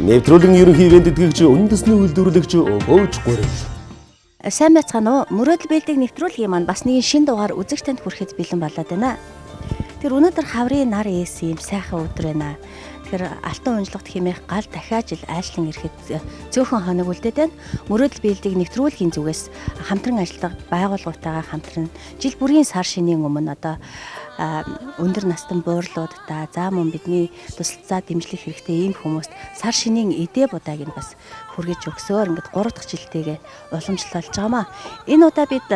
Нэвтрүүлгийн ерөнхий ивент тэтгэгч үндэсний үйлдвэрлэгч Өвөөж Гурил. Сайн байцгаана уу? Мөрөөдөл биелдэг нэвтрүүлгийн маань бас нэгэн шин дугаар үзэгч танд хүрэхэд бэлэн болоод байна. Тэр өнөөдөр хаврын нар ээсэн юм сайхан өдөр байна. Тэгэхээр алтан унжлагт хэмээх гал дахиад жил айлчлан ирэхэд цөөхөн хоног үлдээд байна. Мөрөөдөл биелдэг нэвтрүүлгийн зүгээс хамтран ажилладаг байгууллагуудтайгаа хамтран жил бүрийн сар шинийн өмнө одоо өндөр настан буурлуудаа за мөн бидний тусалцаа дэмжлэх хэрэгтэй ийм хүмүүст сар шинийн эдээ будааг нь бас хүргэж өгсөөр ингээд 3 дахь жилтэйгээ уламжлалж байгаамаа. Энэ удаа бид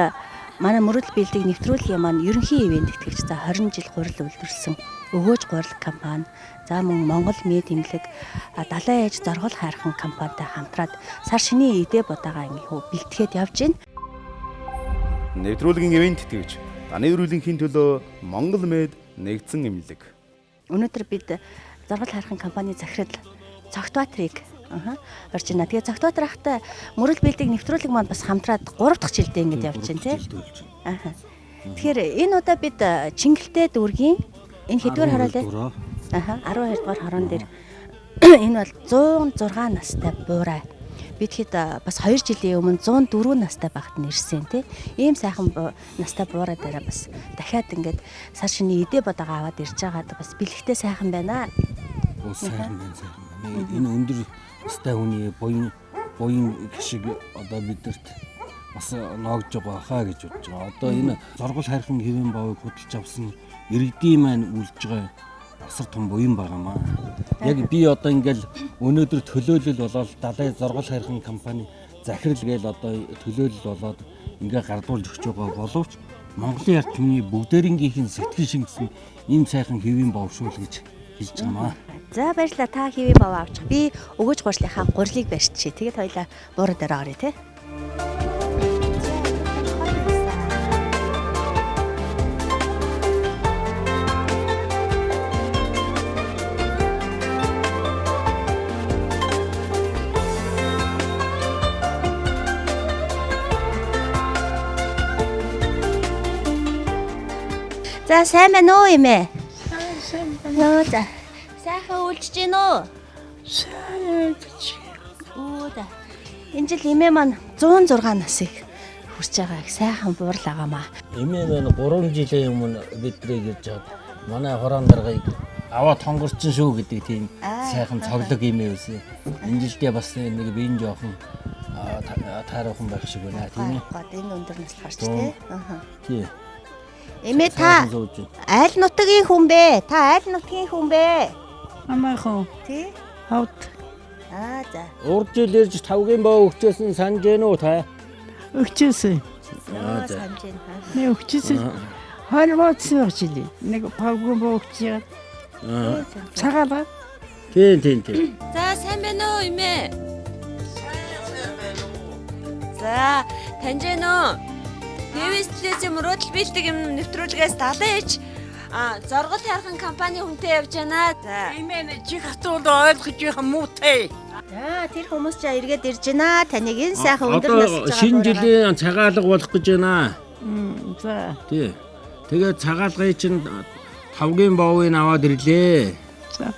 манай мөрөөдөл биелдэг нэвтрүүлгийн маань ерөнхий ивент тэтгэгч за 20 жил гурил үйлдвэрлэсэн Өвөөж Гурил компани за мөн Монгол Мед имлэг далайн ээж зоргол хайрхан компанитай хамтраад сар шинийн эдээ будаагаа ингээ бэлтгээд явж байна. Нэвтрүүлгийн ивент тэтгэгч таны өрөөлөнхийн төлөө Монгол Мед нэгдсэн имлэг. Өнөөдөр бид зоргол хайрхан компани захирал Цогтбаатрыг орж байна. Тэгээ Цогтбаатар ахтай мөрөл биелдэг нэвтрүүлэг маань бас хамтраад 3 дахь жилдээ ингэж явж байна тий. Тэгэхээр энэ удаа бид Чингэлтэй дүүргийн энэ хэдвэр хараалаа. 12 дугаар хорон дээр энэ бол 106 настай буурай. Бид хэд бас 2 жилийн өмнө 104 настай багт нэрсэн тий. Ийм сайхан настай буурай дээр бас дахиад ингээд сар шинийн эдээ бодагаа аваад ирж байгаад бас бэлэгтэй сайхан байна. Сайхан байна. Энэ өндөр настай хүний буян шиг одоо бидэрт бас ноогж байгаа хаа гэж бодож байгаа. Одоо энэ зоргол хайрхан хэвэн баавыг хөдөлж авсан иргэдийн маань үлж байгаа асар том буян байгаамаа. Яг би одоо ингээл өнөөдөр төлөөлөл болоод далай зоргол хайрхан компани захирал гээл одоо төлөөлөл болоод ингээ гардуулж өгч байгаа боловч Монголын ард түмний бүгдээрнгийнхэн сэтгэл шингэсэн ийм сайхан хэвэн баав шүүл гэж хэлж байгаамаа. За баярлалаа та хэвэн баав авчих. Би Өвөөж Гурилынхаа гурилыг барьчихъя. Тэгээд хоёлаа буураа дээр оръё те. За сайн байна уу эмээ? Сайн байна. За. Сайхан үйлчж гин үү? Сайн үйлчж. Оо. Энэ жил эмээ маань 106 насыг хүрч байгаа их сайхан буурлагаамаа. Эмээ маань 3 жилийн өмнө бидрийг ирж хаад манай хорон даргаыг аваад хонгорчин шүү гэдэг тийм сайхан цоглог эмээ байсан. Энэ жилдээ бас нэг биеийн жоохон таарахын байх шиг байна тийм ээ. God энэ өндөр наслахаарч тий. Тий. Эмээ та айл нутгийн хүн бэ? Та айл нутгийн хүн бэ? Амархан. Тий. Хавд. За. Урд жил ирж тавгийн боо өгчөөсөн санаж гэнэ үү та? Өгчөөсөн. Санаж байна. Нэг өгчөөсөн. Холбоодсон өгчили. Нэг тавгийн боо өгчээ. Цагаалаа. Тийм. За сайн байна уу эмээ? За таньж байна уу? ТV-с мөрөөдөл биелдэг юм нэвтрүүлгээс далайн ээж зоргол хайрхан компани хүнтэй явж байна. За. Эмээ чих хатууд ойлгож байгаа муу те. За тэр хүмүүс ч эргээд ирж байна. Таныг энэ сайхан өндөр насж байгаа. Шинэ жилийн цагаалга болох гэж байна. За. Тий. Тэгээд цагаалгыг чинь тавгийн боовыг аваад ирлээ. За.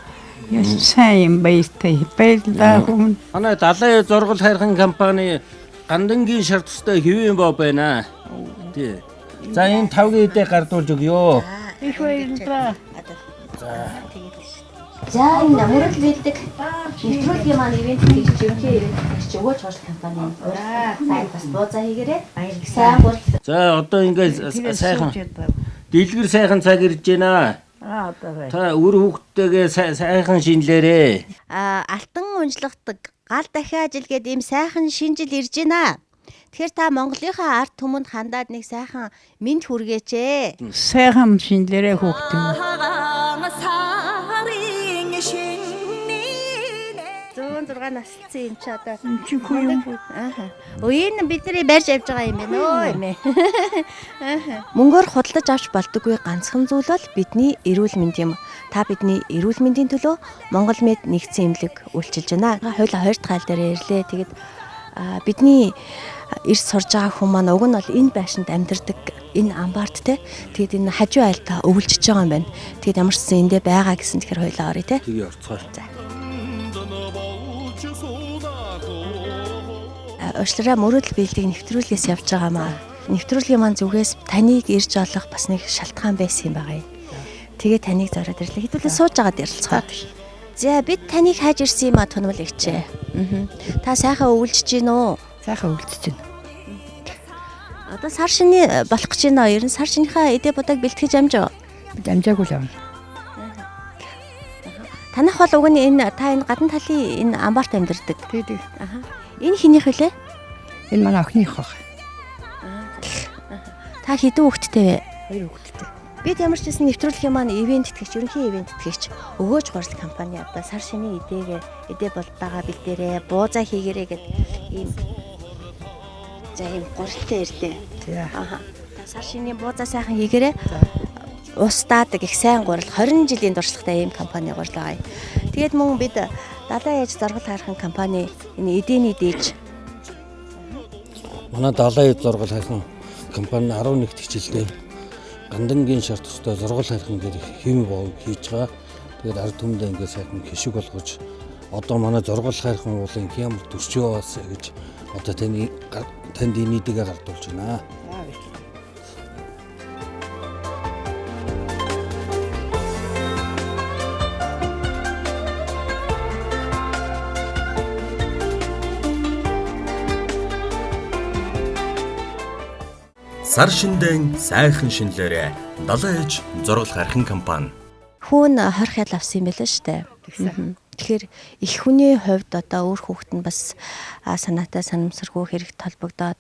Яс сайн баяртай. Баярлалаа хүн. Манай далайн зоргол хайрхан компани гандангийн шар тустай хэвэн боо байна. Тий. За энэ тавгийн эдээ гардуулж өгөө. Их баярлалаа. За энэ мөрөдөл биелдэг нэвтрүүлгийн маань ивент гэж ерөнхий ивент гэж Өвөөж Гурил компани сайн бас бууцаа хийгээрэй. Сайн бол. За одоо ингээд сайхан дэлгэр сайхан цаг ирж байна. Одоо. Та үр хүүхдтэйгээ сайхан шинэлээрээ. Алтан унжлагдаг гал дахиад жилгээд ийм сайхан шинжил ирж байна. Тэгэхээр та Монголынхаа ард түмэнд хандаад нэг сайхан мэд хүргээч ээ. Сайхан шинлэрээ хөөхтөн. 106 насцсан юм чи одоо. Чи хүн юм. Энэ бидний барьж авч байгаа юм байна өө эмээ. Мөнгөөр худалдаж авч болдоггүй ганцхан зүйл бол бидний эрүүл мэнд юм. Та бидний эрүүл мэндийн төлөө Монгол Мед нэгдсэн имлэг үйлчилж байна. Хойлоо 2 дахь хаал дээр ирлээ. Тэгээд бидний эрс сурж байгаа хүмүүс маань уг нь бол энэ байшинд амьдардаг энэ амбарт те. Тэгээд энэ хажуу айлтаа өвлжиж байгаа юм байна. Тэгээд ямар ч сан эндээ байгаа гэсэн тэгэхээр хойлоо орё те. Тэгээ орцгоо. За. уучлаарай мөрөөдөл биелдэг нэвтрүүлгээс явж байгаамаа. Нэвтрүүлгийн маань зүгээс таныг ирж олох бас нэг шалтгаан байсан юм байгаа юм. Тэгээ таныг зориод ирлээ. Хэдүүлээ сууж агаад ярилцгаа. За бид таныг хайж ирсэн юм а тунмал эгчээ. Та сайхан өвлжж гин үү? Сайхан үлдэж байна. Одоо сар шиний болох гэж байна. Ер нь сар шинийхаа эдээ бодог бэлтгэж амжаа. Бид амжаагүй л явна. Танах бол уг нь энэ та энэ гадна талын энэ амбарт амьдардаг. Тэгээд Энэ хинийх вүлээ? энэ манай охиных баг. Та хэдэн хүүхэдтэй вэ? 2 хүүхэдтэй. Бид ямар ч гэсэн нэвтрүүлгийн маань ивент итгэгч, ерөнхий ивент итгэгч өгөөж гурал компани одоо сар шинийн эдээ болтойгоо бэлдээрээ, буузаа хийгээрээ гэд ийм гуралтай ирдээ. За. Та сар шинийн буузаа сайхан хийгээрээ устдаадаг их сайн гурал 20 жилийн туршлагатай ийм компани гурал байгаа юм. Тэгээд мөн бид далайн ээж зургал хайрхан компани энэ эдээний дээж Манай далайн ээж зургал хайрхан компани 11 дэх жилдээ гандангийн шарт төстэй зургал хайрхан гэдэг хэм боог хийж байгаа. Тэгээд ард түмэндээ ингээд сайхан хишиг болгож одоо манай зургал хайрхан уулын ямар төрчөө бас гэж одоо танд нийтэгээ гардуулж байна. Сар шиндэн сайхан шинлээрээ далайн ээж зургал хайрхан компани. Хүүн хорх ял авсан юм байлаа шүү дээ. Тэгэхээр их хүний хувьд одоо өөр хүүхэд нь бас санаатай санамсаргүй хэрэг толбогдоод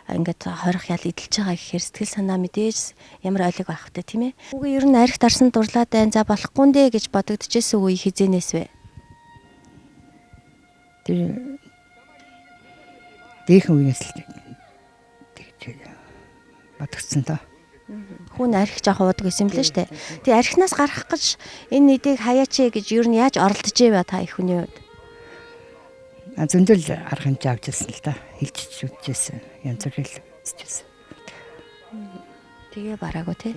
ингээд хорх ял эдэлж байгаа гэхээр сэтгэл санаа мэдээж ямар ойлог байх вэ тийм ээ. Хүүгээ ер нь архит арсан дурлаад байн за болохгүй нэ гэж бодогдчихсэн үе хизэнээс вэ? Тэр дээхэн үеэс л бодгцсон тоо. Хүн архиж авах удаг гэсэн юм л шүү дээ. Тэгээ архинаас гарах гэж энэ эдийг хаяач гэж ер нь яаж оролдож байв та их хүний хувьд? Зөндөл арга хэмжээ авч ирсэн л та. Хилчиж үтжсэн. Янз бүр хэл үзчихсэн. Тэгээ бараагүй тий.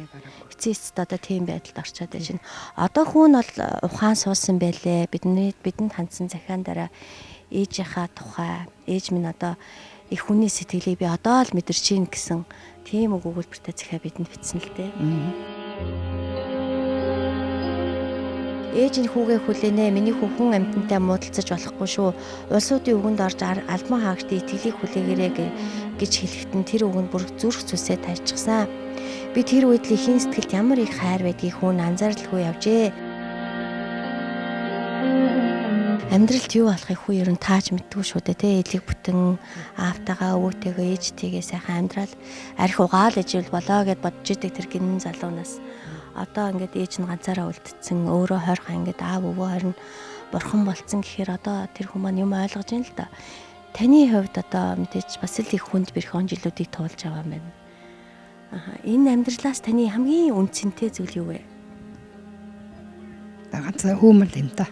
Эцээ эцэд одоо тийм байдалд орчоод байж байна. Одоо хүн бол ухаан суусан байлээ. Бидэнд хандсан захиан дараа ээжийнхаа тухай ээж минь одоо их хүний сэтгэлийг би одоо л мэдэрч чинь гэсэн тийм үг өгүүлбэртэй захиа бидэнд бичсэн л дээ. Ээж нь хүүгээ хүлээнэ. Миний хүү хүн амьтантай муудалцаж болохгүй шүү. Улсуудын үгэнд орж албан хаагчдын итгэлийг хүлээгээрэй гэж хэлэхэд нь тэр үгэнд бүр зүрх зүсээ тайчсан. Би тэр үед л ихийн сэтгэлд ямар их хайр байдгийг хүн анзаарлгүй явжээ. Амьдралд юу болохыг хүү ер нь тааж мэддгүй шүү дээ тий. Эдлэг бүтэн аавтайгаа өвөөтэйгээ ээжтэйгээ сайхан амьдрал арх угаал ижил болоо гэд бодож идэг тэр гинэн залуунаас одоо ингээд ээж нь ганцаараа үлдсэн өөрөө хойрхон ингээд аав өвөө хорин бурхан болцсон гэхээр одоо тэр хүмүүс юм ойлгож байна л да. Таны хувьд одоо мэдээж бас л их хүнд бэрхэн жилүүдийг туулж байгаа юм байна. Энэ амьдралаас таны хамгийн үнцэнтэй зүйл юу вэ? Ганцаа хүмэл юм да.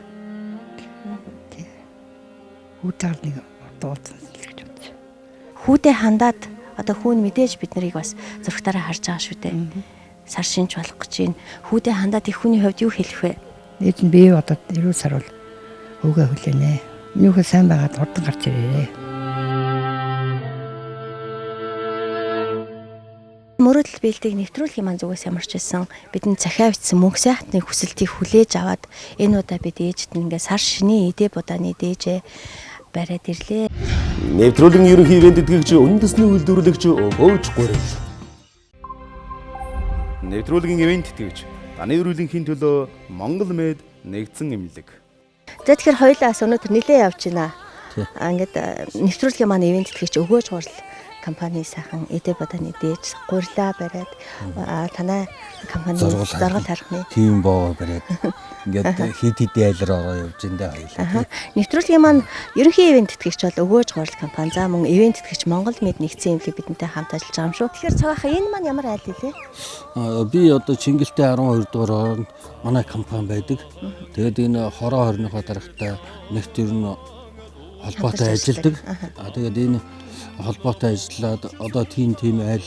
Хүүтэйг нэг дуудсан л гэж бодож. Хүүтэй хандаад одоо хүүн мэдээж бид нарыг бас зургатаараа харж байгаа шүү дээ. Сар шинж болох гэж байна. Хүүтэй хандаад их хүний хувьд юу хэлэх вэ? Ээж нь бие одоо 90 сар бол өвгөө хүлээнэ. Миний хөө сайн байгаад урдан гарч ирээрээ. Мөрөдөл биелдэг нэвтрүүлгийн маань зүгээс ямарч байсан бидэнд захиа бичсэн мөнх сайхны хүсэлтийг хүлээж аваад энэ удаа бид ээжд нь ингээ сар шинийн эдээ будааны дээжээ бариад ирлээ. Нэвтрүүлгийн ерөнхий ивент итгэгч үндэсний үйлдвэрлэгч өгөөж гурил. Нэвтрүүлгийн ивент итгэгч таны өрөөлөнхийн төлөө Монгол Мед нэгдсэн эмнэлэг. За тэгэхээр хоёулаас өнөөдөр нилээ явж байна. Ингээд нэвтрүүлгийн маань ивент итгэгч өгөөж гурил компани сайхан эдээ бодааны дээж гурилаа бариад танай компани зургал харахны Тийм боо бариад ингээд хит хитээ айлар ороо явж эндээ хоёлаа. Нэвтрүүлгийн маань ерөнхий ивент итгэгч бол өгөөж гурил компани. За мөн ивент итгэгч Монгол Мед нэгдсэн эмнэлэг бидэнтэй хамт ажиллаж байгаа юм шүү. Тэгэхээр цагаахаа энэ маань ямар айл вэ? Би одоо Чингэлтэй 12 дугаар хооронд манай компани байдаг. Тэгээд энэ хороо хорныхоо дарагтай нэгт ер нь холбоотой ажилладаг. Тэгээд энэ холбоотой ажиллаад одоо тийм айл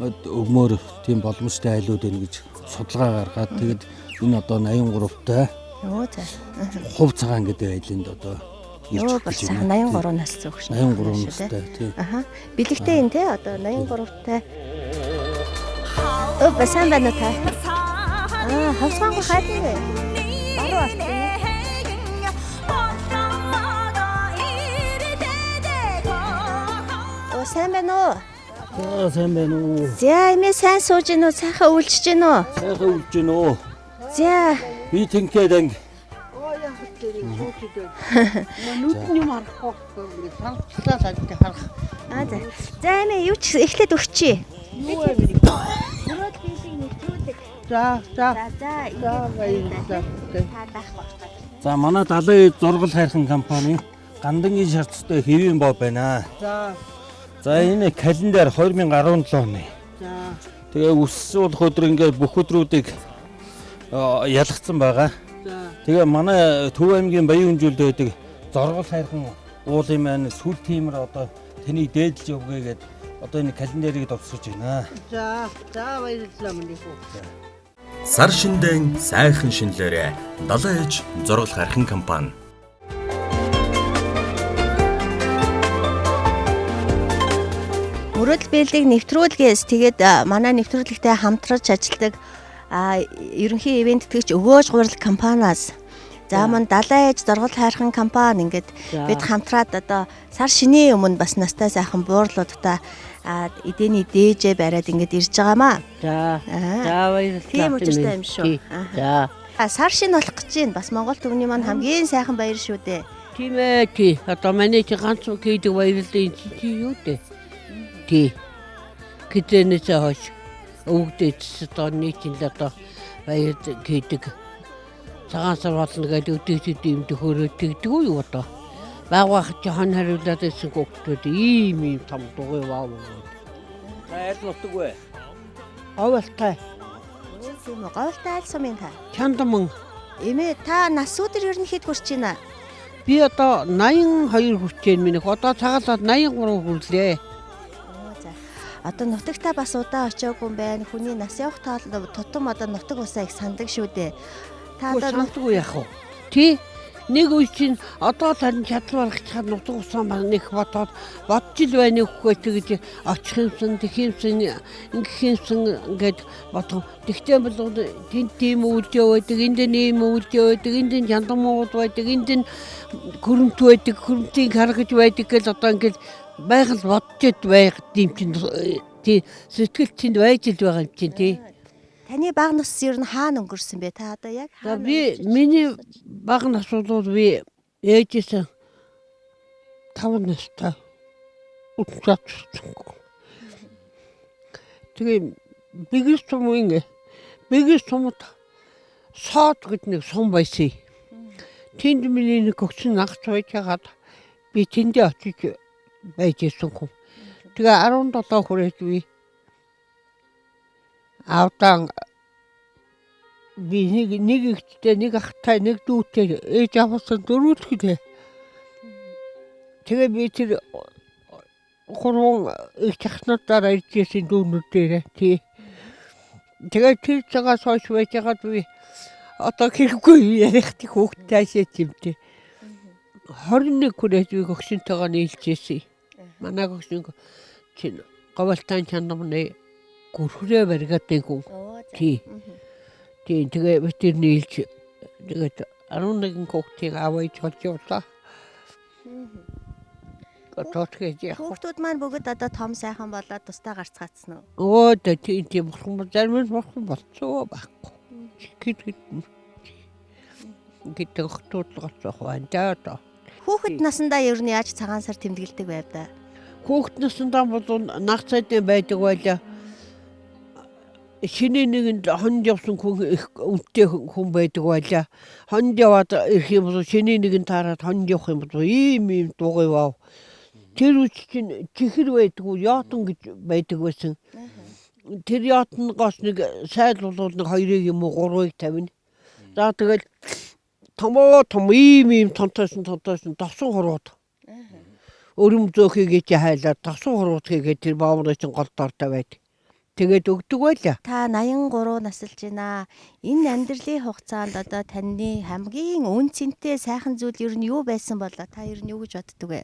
өгмөр тийм боломжтой айлууд байна гэж судалгаа гаргаад тэгээд энэ одоо 83-тай Оо за. Хувь цагаан гэдэг айлынд одоо Йоо бол сайхан 83 настай өгч. 83 настай тий. Аха. Бэлэгтэй энэ те одоо 83-тай. Оо сайн байна уу та? Хавсгаангүй хайдаг вэ? Баруу алтай. Оо сайн байна уу? Сайн байна уу? За эмээ сайн сууж гин үү? Сайхан үйлчж гин үү? Сайхан үлж гин үү? За Би тэнхээд анги. Нүдний марахгүй санчлаа садтай харах. за. За эмээ юу ч эхлээд өгчий. Юу вэ? Мөрөд хийлийг нэвтрүүлдэг. За. За баярлалаа. та даах багтаа. За манай далайн зургал хайрхан компани гандангийн шаардлагатай хэвийн боо байна. За энэ календар 2017 оны. Тэгээ өссөн өдөр ингээд бүх өдрүүдийг ялгцсан байгаа. Тэгээ манай Төв аймгийн Баян хүнжүүлд байдаг зургал хайрхан уулын маань сүл тиймэр одоо тэнийг дээдлж өгье гээд одоо энэ календарыг довсгож байна. За баярлалаа миний хүү. Сар шиндэн сайхан шинлээрээ далайн ээж зургал хайрхан компани. Мөрөдөл бэлдийг нэвтрүүлгээс тэгээд манай нэвтрүүлэгтэй хамтраж ажилладаг ерөнхий ивент тэтгэгч өгөөж гурил компаниас за мань далайн ээж зургал хайрхан компани ингээд бид хамтраад одоо сар шинийн өмнө бас настай сайхан буурлуудтай эдэний дээжээ бариад ингээд ирж байгаамаа. За баярлалаа. Тийм учиртай юм шүү. За. Сар шин болох гэж байна. Бас Монгол төвний маань хамгийн сайхан баяр шүү дээ. Тийм ээ тий. Одоо манай чи ганц хийдэг баярлалаа чи юу дээ? Тий. Гэтэнээс хойш өвгдөөс одоо нийтийн одоо баяр хийдэг. Цагаан сар болно гэдэг өдөрт юм төхөөрөдөг юу одоо. Багвах чи хон хариулаад ирсэн хүүхдүүд ийм том дугуй ваа. Айл нутггүй. Овалтай. Тийм үү. Говьтай айл сумын та. Чандаман. Эмээ та нас өдөр ер нь хэд хүрч байна? Би одоо 82 хүрч байна минийх. Одоо цагаалаад 83 хүрлээ. За. Одоо нутагтаа бас удаа очиагүй юм байна. Хүний нас явах тоол тутам одоо нутаг усаа их сандаг шүү дээ. Та одоо нутаггүй яах вэ? Тий. Нэг үе чинь одоо тань чадварх чад нутаг усаа нэг бодоод бодж ил байна үхгүй тэгж очих юмсан тэхимсэн ингэхимсэн ингээд бодсон. Тэгтээ бол тэнд тийм үйлдэл байдаг, энд нэм үйлдэл байдаг, энд жандамууд байдаг, энд хөрөмт байдаг, хөрөмтийг харгаж байдаг гэж одоо ингээд байгаль бодчихэд байх юм чинь тий сэтгэл чинд байж ил байгаа юм чинь тий. Таны баг нас ер нь хаана өнгөрсөн бэ? Та одоо яг хаана? Би миний баг нас бол би ээжээс 5 настай уцаацсан. Тэгээ бигээс сумд соод гэж нэг сум байсан. Тэнд миний нэг өгсөн нагц байж хагаад би тэндээ очиж байж ирсэн хүн. Тэгээ 17 хүрээд би авдан би нэг ихтэй нэг ахтай нэг дүүтэй ээж авсан дөрөвдөлтэй. Тэгээ би тэр гурван их чахнуудаар иржсэн дүүнүүдээр тий. Тэгээ тэр цагаас хойш байж байгаад би одоо хэрэггүй ярих тийг хөөхтэй ашиг юмтэй. 21 хүрээд би гөгшөнтэйгээ нийлжсэн. Манай гөгшин чинь говалтан чандамны гүрхрээ баригадаг хүн. Тий. Тэгээ тэр нийлж тэгээд 11 хүүхдийг аваад болж явлаа. Хүүхдүүд маань бүгд одоо том сайхан болоод тустай гарцгаацсан уу? Оо тийм болох юм зарим нь болцоо байхгүй. Гэдэг хүүхдүүд гоцох байна даа. Хүүхэд насандаа ер нь яаж цагаан сар тэмдэглэдэг байв да? Хүүхэд насандаа бол нах цайдын байдаг байлаа. Шинэ нэгэнд хонд явсан хүн их үнэтэй хүн байдаг байлаа. Хонд яваад ирэх юм бол шинэ нэгэн таараад хонд явах юм бол ийм дугуй ваа. Тэр үуч чинь чихэр байдгүй яотон гэж байдаг байсан. Тэр яотнгоос нэг сайл бол нэг 2 юм уу 3-ыг тавина. За тэгэл том ийм тонтойсон товсон хурууд. Өрөм зөөхийгээ чи хайлаад товсон хурууд хийгээд тэр баамрын чин гол дортой байдаг. Тэгээд өгдөг байлаа. Та 83 насалж байна. Энэ амьдралын хугацаанд одоо таны хамгийн үн цэнтэй сайхан зүйл ер нь юу байсан бол та ер нь юу гэж боддөг вэ?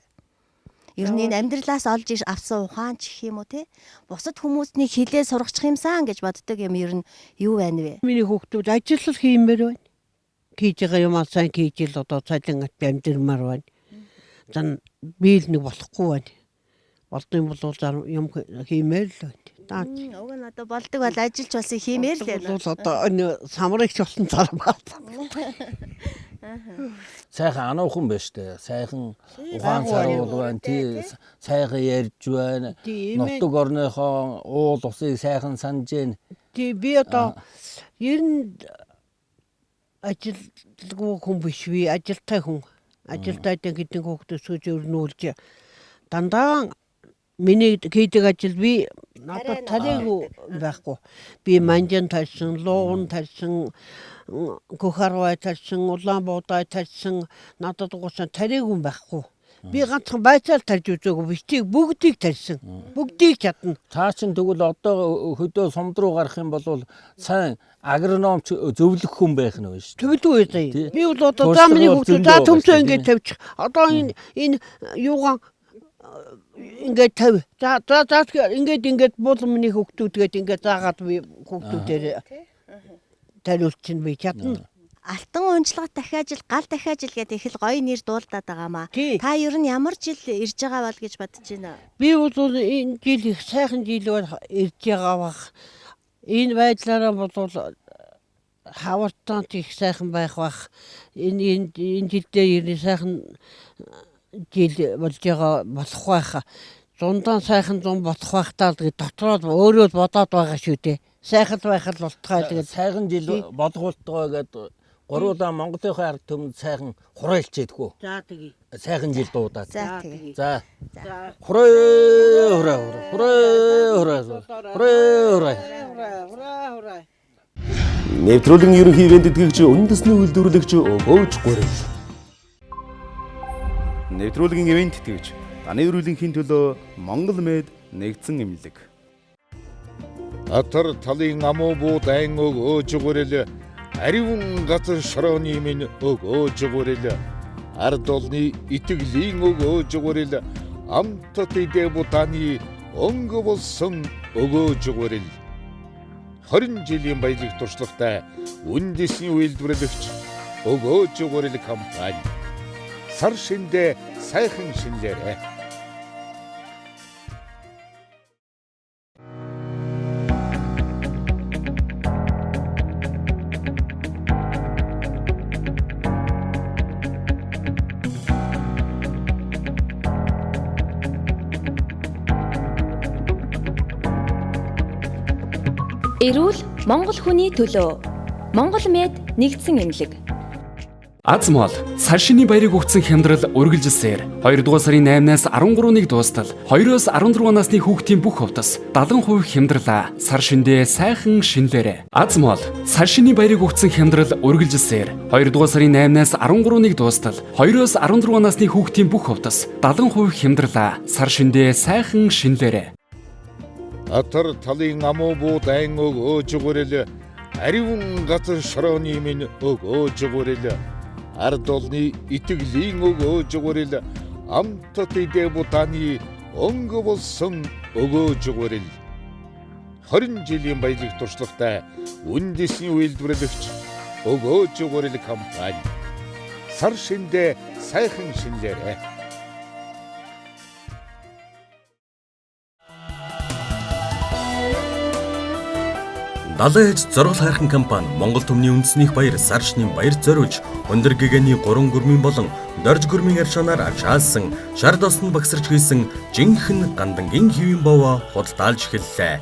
Ер нь энэ амьдралаас олж авсан ухаан ч гэх юм уу те? Бусад хүмүүсний хилээ сургачих юмсан гэж боддөг юм ер нь юу байна вэ? Миний хүүхдүүд ажил хиймээр байна. Хийж байгаа юм сайн хийж ил одоо цалин амьдрмаар байна. Зан би л нэг болохгүй байна. Болдсон бол юм хиймээр л байна. Уг нь одоо болдог бол ажиллаж болсон хиймээр л байна. Бол одоо энэ самрагч болсон цар байна. Сайхан ануухан байж тээ. Сайхан ухаан саруул байна. Тий сайхан ярьж байна. Нутаг орныхоо уул усыг сайхан санаж байна. Тий би одоо ер нь ажилгүй хүн биш би ажилтай хүн. Ажилтай гэдэг хүүхдүүд сууж өрнүүлж дандаа миний хийдэг ажил би надад тарайгүй байхгүй. Би манжин тарьсан, луун тарьсан, Көхарвай тарьсан, Улаанбуудай тарьсан надад угаасаа тарайгүй байхгүй. Би ганцхан байцаал тарьж үзээгүй битгийг бүгдийг тарьсан. Бүгдийг чадна. Цаа чин тэгвэл одоо хөдөө сумд руу гарах юм бол сайн агрономч зөвлөх хүн байх нь байна шүү. Төвлөө үү. Би бол одоо за миний хүүхдүүд за төмсөө ингэж тавьчих. Одоо энэ юугаан ингээд тав. За ингээд бол миний хүүхдүүдгээд ингээд заагаад би хүүхдүүдээр тариулчин би чадна. Алтан унжлагт дахиажил, гал дахиажил гэдэг их л гоё нэр дуулдаад байгаамаа. Та ер нь ямар жил ирж байгаа бол гэж бодож байна? Би бол энэ жил их сайхан жил бол ирж байгаа бах. Энэ байдлаараа бол хавартаан их сайхан байх бах. Энэ жилдээ ер нь сайхан жил болж байгаа болох байх. Зундаан сайхан зун болох байхдаа л дотроо өөрөө бодоод байгаа шүү дээ. Сайхан байх л болтгой тэгээд сайхан жил болгуултгоо гэдэг гуруулаа Монголынхоо ард түмэнд сайхан хураалчээдгүү. за тэгье. Сайхан жил дуудаад. За тэгээ. За. Хураа. Нэвтрүүлгийн ерөнхий ивент эдгэгч үндэсний үйлдвэрлэгч Өгөөж Гурил. Нэвтрүүлгийн ивент эдгэгч таны өрөөлөнхийн төлөө Монгол Мед нэгдсэн эмнэлэг. Атар талын амуу буу дайн Өгөөж Гурил ариун газар шорооны минь Өгөөж Гурил ард олны итгэлийн Өгөөж Гурил амтат идэ бутаны өнгө болсон Өгөөж Гурил 20 жилийн баялаг туршлагатай үндэсний үйлдвэрлэгч Өгөөж Гурил компани сар шиндээ сайхан шинлээрээ Эрүүл Монгол хүний төлөө Монгол Мед нэгдсэн эмнэлэг. Азмол сар шинийн баярыг өгсөн хямдрал үргэлжилсээр 2 дугаар сарын 8-наас 13-ыг дуустал 2-оос 16 насны хүүхдийн бүх хувцас 70% хямдралаа сар шиндээ сайхан шинлээрэ. Азмол сар шинийн баярыг өгсөн хямдрал үргэлжилсээр 2 дугаар сарын 8-наас 13-ыг дуустал 2-оос 16 насны хүүхдийн бүх хувцас 70% хямдралаа сар шиндээ сайхан шинлээрэ. Атар талын амуу буу дайн Өгөөж Гурил ариун газар шорооны минь Өгөөж Гурил ард олны итгэлийн Өгөөж Гурил амтат идэ бутаны өнгө болсон Өгөөж Гурил 20 жилийн баялаг туршлагатай үндэсний үйлдвэрлэгч Өгөөж Гурил компани сар шиндээ сайхан шинлээрээ Далайн ээж зориул хайрхан компани Монгол Түмний үндэснийх баяр сар шинийн баяр зориулж өндөр гэгэний 3 гүрмийн болон дорж гүрмийн аршаанаар агшаалсан шар досн багсарч хийсэн жинхэнэ гандангийн хэвийн бовоо худалдаалж эхэллээ.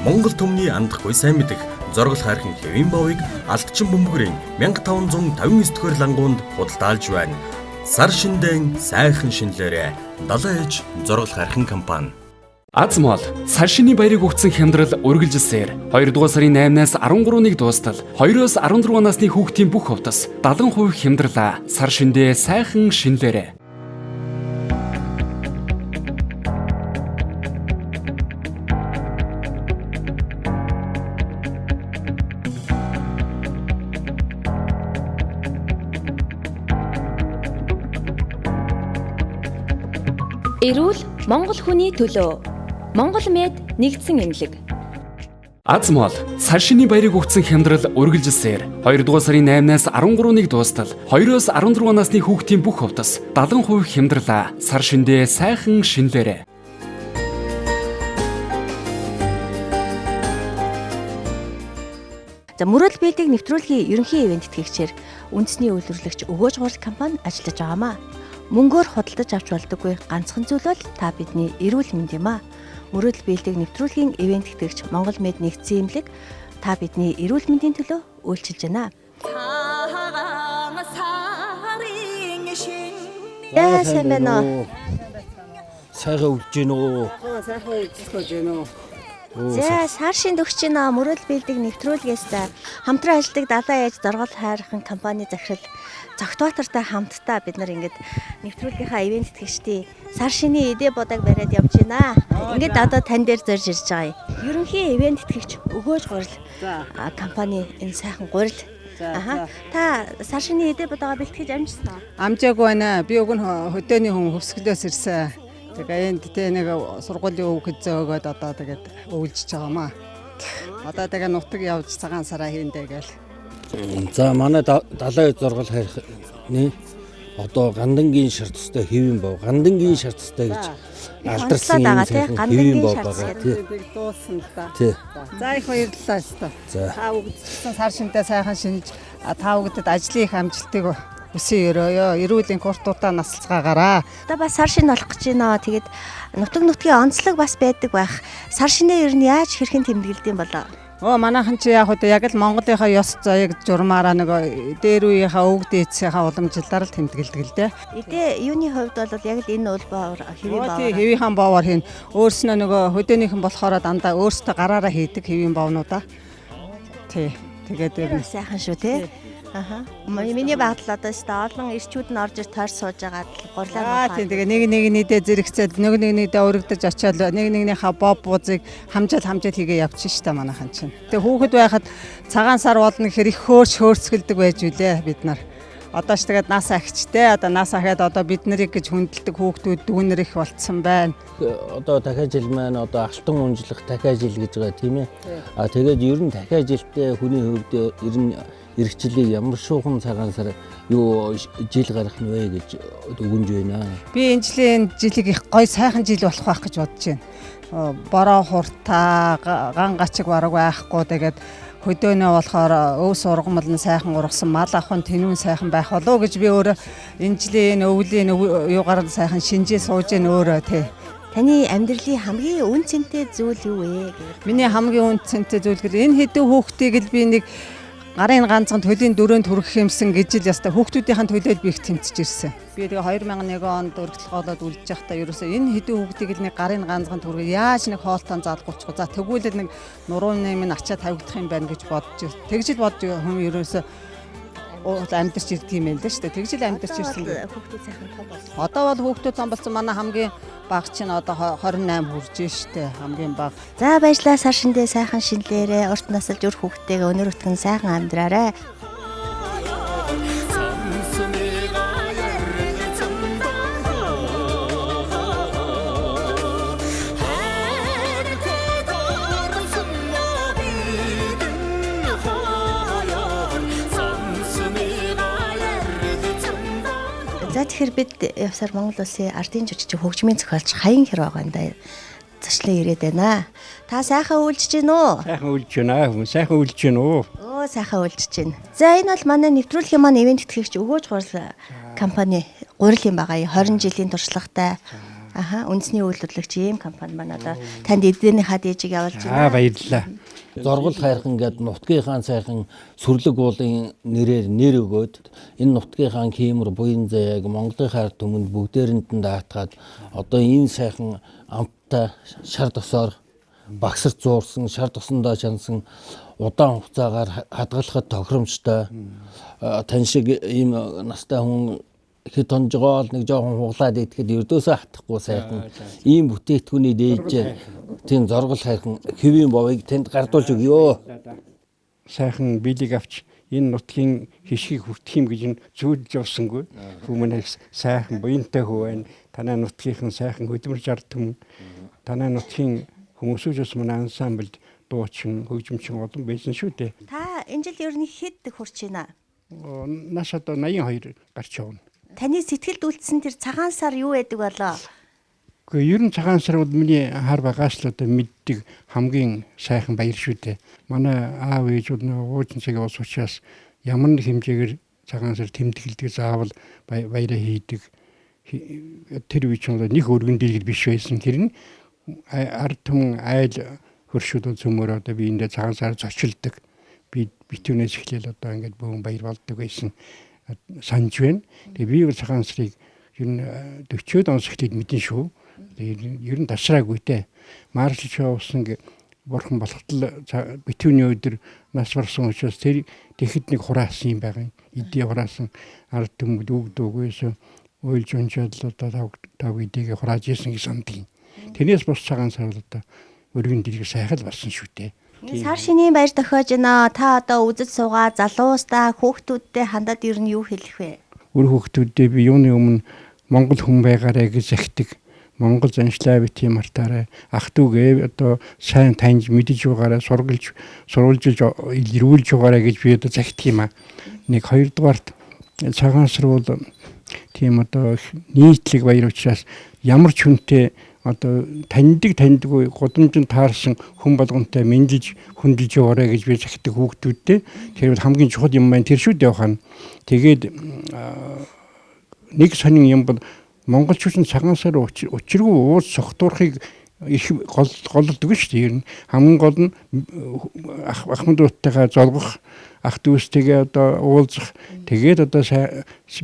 Монгол Түмний андахгүй сайн мэдэх зориул хайрхан хэвийн бовыг Алтчин бөмбөгрийн 1559 дэх лангуунд худалдаалж байна. Сар шиндээ сайхан шинлээрээ далайн ээж зориул хайрхан компани Азмол сар шинийн баярыг өгсөн хямдрал үргэлжилсээр 2 дугаар сарын 8-наас 13-ыг дуустал 2-оос 16 насны хүүхдийн бүх хувцас 70% хямдралаа сар шиндээ сайхан шинлээрэ. Эрүүл Монгол хүний төлөө. Монгол Мед нэгдсэн эмнэлэг. Азмол сар шинийн баярыг өгсөн хямдрал үргэлжилсээр 2 дугаар сарын 8-наас 13-ыг дуустал 2-оос 14 насны хүүхдийн бүх хувцас 70% хямдралаа сар шиндээ сайхан шинэлээрэй. За мөрөл бэлдийг нэвтрүүлгийн ерөнхий ивент тэтгэгчээр үндэсний үйлдвэрлэгч өгөөж гурал компани ажиллаж байгаамаа. Мөнгөөр худалдаж авч болдоггүй ганцхан зүйл бол та бидний эрүүл мэнд юм аа. Мөрөл бэлдийг нэвтрүүлгийн ивент тэтгэгч Монгол Мед нэгдсэн эмнэлэг та бидний эрүүл мэндийн төлөө үйлчилж байна. Яа сайн байна уу? Сайхан үлж гин үү? Сайхан үйлчлэх гэж байна уу? За сар шинд өгч байна мөрөл бэлдийг нэвтрүүлгээс хамтран ажилладаг далайн ээж зоргол хайрхан компани захирал Цогтбаатартай хамтдаа бид нар ингээд нэвтрүүлгийнхаа ивент тэтгэгчдийн сар шинийн эдээ бодог бариад явж байна. Ингээд одоо тань дээр зорж ирж байгаа юм. Ерөнхий ивент тэтгэгч өгөөж гурал компани энэ сайхан гурал. Та сар шинийн эдээ бодогоо бэлтгэж амжсан уу? Амжаагүй байна. Би уг нь хөдөөний хүн хөвсгөлөөс ирсэн. Тэгээ энд тэ нэг сургуулийн өв хэзээ өгөөд одоо тэгээд өвлжиж байгаамаа. Одоо тэгээ нутаг явж цагаан сараа хийндэ гээл. За манай далайн зоргол хайрны одоо гандангийн шар тустай хэвэн бов. Гандангийн шар тустай гэж алдарсан юм сайхан хэвэн бов байгаа тий. Дуусан л да. Тий. За их баярлалаа өстө. За. Та үгдсэн сар шиндээ сайхан шинж та үгдэд ажлын их амжилтыг өсөй өрөөё. Эрүүлийн куртуудаа насалцгаагаараа. Одоо бас сар шинэ болох гэж байна. Тэгээд нутгийн онцлог бас байдаг байх. Сар шинээр ер нь яаж хэрхэн тэмдэглэдэм болоо? Манайхан чи яг л Монголынхаа ёс заяг журмаараа нэг дээр үеийнхаа өвөг дээдсийнхаа уламжлалаар л тэмдэглэдэг л дээ. Эдээ юуны хувьд бол яг л энэ улбаар хэвийн баавар. Тий, хэвийнхэн баавар хийн. Өөрснөө нөгөө хөдөөнийхэн болохоор дандаа өөрсдөө гараараа хийдэг хэвийн баавнуудаа. Тий. Тэгээд сайхан шүү те. Миний багтал одоо олон ирчүүд нь орж ир тойр сууж байгаа гурлаа. Тийм тэгээ нэг нэгнийдээ зэрэгцээд нэгнийдээ өргөдөж очиад нэгнийхээ боб бузыг хамжаал хийгээ явчихна шүү дээ манайхан чинь. Тэгээ хүүхэд байхад цагаан сар болно гэхээр их хөөрцгөлдөг байж үлээ бид нар. Одоо ч тэгээд нас агчтэй одоо нас ахаад одоо бид нарыг гэж хүндэлдэг хүүхдүүд дүүнэр их болцсон байна. Одоо дахиад жил маань одоо алтан унжлах дахиад жил гэж байгаа тийм ээ. Тэгээд ер нь дахиад жилдээ хүний хувьд ер нь эрхчлийг ямар шуухан цагаан сар юу жил гарах нь вэ гэж дүгнж байна. Би энэ жилийг их гой сайхан жил болох байх гэж бодож байна. Бороо хуртаа ган гачиг бараг байхгүй тэгээд хөдөөнөө болохоор өв сургамал нь сайхан ургасан мал ахын тэнүүн сайхан байх болов гэж би өөрөө энэ жилийн өвлийн юугаар нь сайхан шинжээ сууж гэн өөрөө тий. Таны амьдралын хамгийн үн цэнтэй зүйл юу вэ? Миний хамгийн үн цэнтэй зүйл гэвэл энэ хэдэн хүүхдийг л би нэг гарын ганцхан төлийн дөрөөнд хүргэх юмсан гэж л яста хүүхдүүдийн төлөөд би их тэмцэж ирсэн. Би тэгээ 2001 онд өргөдөл голоод үлдэж явахдаа ерөөсөө энэ хэдэн хүүхдийг л нэг гарын ганцхан түргээ яаж нэг хоолтон заалгуулчих. За тэгвэл нэг нурууны минь ачаа тавигдах юм байна гэж бодож тэгж л бодож хүн ерөөсөө амьдарч ирдэг юм байл л шүү дээ. Тэгж л амьдарч ирсэн. Хүүхдүүд сайхан том болсон. Одоо бол хүүхдүүд том болсон. Манай хамгийн баг чинь одоо 28 хүрж штэ хамгийн баг. За баярлалаа сар шиндээ сайхан шинлээрээ урт насалж өр хүүхдтэйгээ өнөр өтгөн сайхан амьдраарай. За тэгэхээр бид явсаар Монгол улсын ардын жүжигчид хөгжмийн зохиолч Хаян хэр байгаа юм да. Зашлан ирээд байна. Та сайхан үйлчж гин үү? Сайхан үйлчж байна. Хүн сайхан үйлчж гин үү? Сайхан үйлчж гин. За энэ бол манай нэвтрүүлгийн маань ивент тэтгэгч өгөөж гурал компани гурал юм байгаа. 20 жилийн туршлагатай. Үндэсний үйлдвэрлэгч ийм компани маань одоо танд эдгээрийнхаа дээжийг явуулж байна. Баярлалаа. Зоргол хайрхан гэдэг нутгийнхаа сайхан сүрлэг уулын нэр өгөөд энэ нутгийнхаа кемер буян заяаг Монголын ард түмэнд бүгдээрэнд нь даатгаад одоо энэ сайхан амттай шар тосоор багсарч зуурсан шар тосондоо шансан удаан хугацаагаар хадгалахад тохиромжтой тань шиг ийм настай хүн хэд тонжгоол нэг жоохон хуглаад идэхэд ердөөсөө хатахгүй сайхан ийм бүтээтгүүний дээж тийм зоргол хайрхан хэвийн бовыг тэнд гардуулж өгөө. Сайхан биелийг авч энэ нутгийн хишгийг хүртэх юм гэж нь зүйдж явсангүй. Хүмүүнээс сайхан буянтай хөө байна. Танай нутгийнхан сайхан хөдөлмөрж ард түмэн. Танай нутгийн хүмүүсээс манай ансамблд дуучин, хөгжимчин олон байсан шүү дээ. Та энэ жил ер нь хэд хүрч байна? Наш одоо 82 гарч явна. Таны сэтгэлд үлдсэн тэр цагаан сар юу байдаг болоо? Гэхдээ ер нь цагаан сар бол миний хар багаас л одоо мэддэг хамгийн сайхан баяр шүү дээ. Манай аав ээж бол уучин цагийн ус учраас ямар нэг хэмжээгээр цагаан сар тэмдэглэдэг заавал баяраа хийдэг. Тэр үе чинь нэг өргөн дэлгэр биш байсан. Тэр нь ард түмэн айл хөршүүд цөмөр одоо би эндээ цагаан сар зочилдог. Би битүүнээс эхлээл одоо ингээд бөөн баяр болдог байсан санаж байна. Тэгээ би бол цагаан сарыг ер нь 40-од он эхлээд мэдэн шүү. Ер нь тасраагүй те. Маршал шоусан бурхан болохтол битүүний өдөр нас барсан учраас тэр тэгэхэд нэг хураасан юм байгаа. Эдээ хураасан ард түмэд үгдөөгөөс ойлж унжаад л одоо тав эдээгээ хурааж исэн гэсэн юм. Тэрнээс бос цагаан сар бол одоо өргөн дэлгэр сайхан болсон шүү дээ. Сар шинийн баяр тохиож байна. Та одоо үзэж суугаа залуустаа хүүхдүүдтэй хандаад ер нь юу хэлэх вэ? Өр хүүхдүүдээ би юуны өмнө Монгол хүн байгаарэ гэж захидаг. Монгол заншлаа бити мартаарай. Ах дүүгээ одоо сайн таньж мэдэж байгаарай, сурвалжилж ирүүлж байгаарай гэж би одоо захидаг юм аа. Нэг хоёрдугаарт цагаан сар бол тийм одоо нийтлэг баяр учраас ямар ч хүнтэй одоо таньдаггүй гудамжинд таарсан хүн болгонтой мэндэлж хүндэлж яваарай гэж би захидаг хүүхдүүдтэй. Тэр бол хамгийн чухал юм байна. Тэр шүү дээ ухаана. Тэгээд нэг сонин юм бол монголчууд цагаан сар учиргүй уус согтуурахыг их голддог шүү дээ. Ер нь хамгийн гол нь ахмадуудтайгаа золгох, ах дүүстэйгээ одоо уулзах. Тэгээд одоо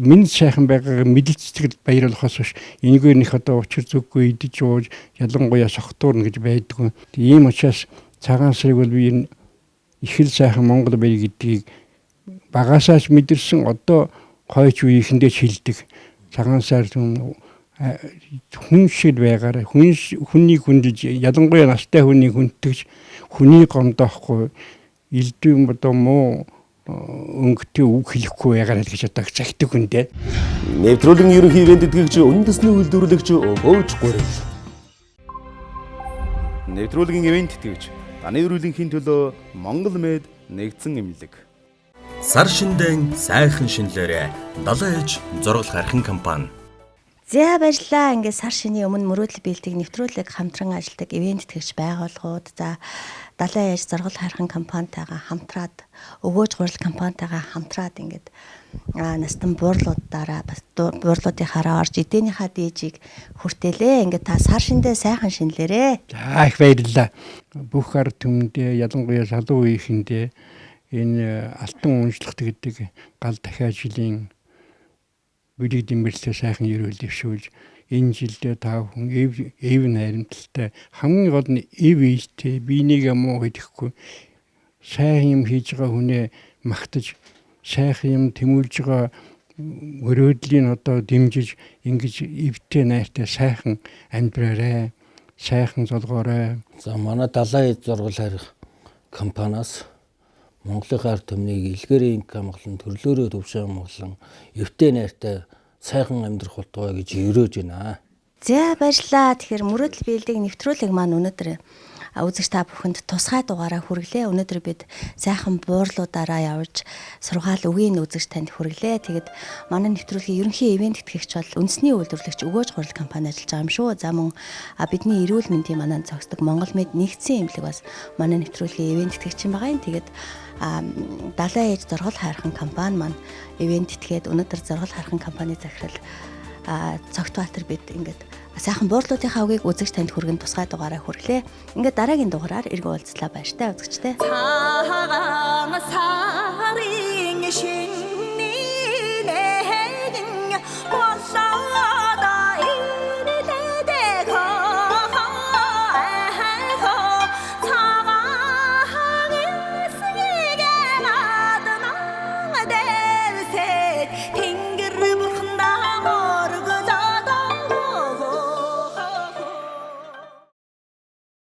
минь сайхан байгааг мэдэлцэтгэл баяр болохоос биш. Энэгээр нэх одоо учир зүггүй идэж ууж ялангуяа согтуурна гэж байдгүй. Ийм учраас цагаан сарыг бол би их л сайхан Монгол баяр гэдгийг багасаач мэдэрсэн одоо хойч үеийнхэндээ шилдэг. Цагаан сар хүн шиг байгаарай. Хүнийг хүндэлж ялангуяа настай хүнийг хүндэж хүний гомдоохгүй илдвэн одоо муу өнгөтэй үг хэлэхгүй байгаарай гэж одоо захидаг хүндээ. Нэвтрүүлгийн ерөнхий ивент тэтгэгч үндэсний үйлдвэрлэгч Өвөөж Гурил. Нэвтрүүлгийн ивент тэтгэгч таны өрөөлөнхийн төлөө Монгол Мед нэгдсэн эмнэлэг. Сар шиндэн сайхан шинлээрээ далайн ээж зургал хархан компани. За баярлалаа. Ингээд сар шинийн өмнө мөрөөдөл биелдэг нэвтрүүлэг хамтран ажилладаг ивент тэтгэгч байгууллагууд за далайн ээж зургал хархан компанитайгаа хамтраад Өвөөж Гурил компанитайгаа хамтраад ингээд настан буурлуудаараа бас буурлуудынхаараа орж эдээнийхээ дээжийг хүртээлээ. Ингээд та сар шиндээ сайхан шинлээрээ. За их баярлалаа. Бүх ард түмэндээ ялангуяа салуу үеийнхэндээ энэ алтан уншлахт гэдэг гал дахиад жилийн бүлэг дэмбэрлэлээ сайхан ерөөл дэвшүүлж энэ жилдээ та хүн эв найрамдалтай хамгийн гол нь эв ээжтэй биенийг муу хийхгүй сайхан юм хийж байгаа хүнээ магтаж сайхан юм тэмүүлж байгаа өрөөдлийн одоо дэмжиж ингэж эвтэй найртай сайхан амьдраарай, сайхан золгоорой. За манай далайн ээж зургал харих компаниас Монголын ард түмнийг илгээрийн инкам болон төрлөөрөө төвшин болон эвтэй найртай сайхан амьдрах болтугай гэж өрөөж байна. За баярлалаа. Тэгэхээр мөрөөдөл биелдэг нэвтрүүлэг маань өнөөдөр үзэгч та бүхэнд тусгай дугаараа хүргэлээ. Өнөөдөр бид сайхан буурлуудаараа явж сургаал үгийн үзэгч танд хүргэлээ. Тэгээд манай нэвтрүүлгийн ерөнхий ивент тэтгэгч бол үндэсний үйлдвэрлэгч Өвөөж Гурил компани ажиллаж байгаа юм шүү. За мөн бидний эрүүл мэндийн манаа зохисдог Монгол Мед нэгдсэн эмнэлэг бас манай нэвтрүүлгийн ивент тэтгэгч юм байгаа юм. Тэгээд далайн ээж зургал хайрхан компани маань ивент тэтгээд өнөөдөр зургал хайрхан компани захирал Цогт Баатар бид ингээд сайхан буурлуудынхаа үгийг үзэгч танд хүргэн тусгай дугаараа хүргэлээ. Ингээд дараагийн дугаараар эргэн уулзлаа баяртай үзэгчтэй.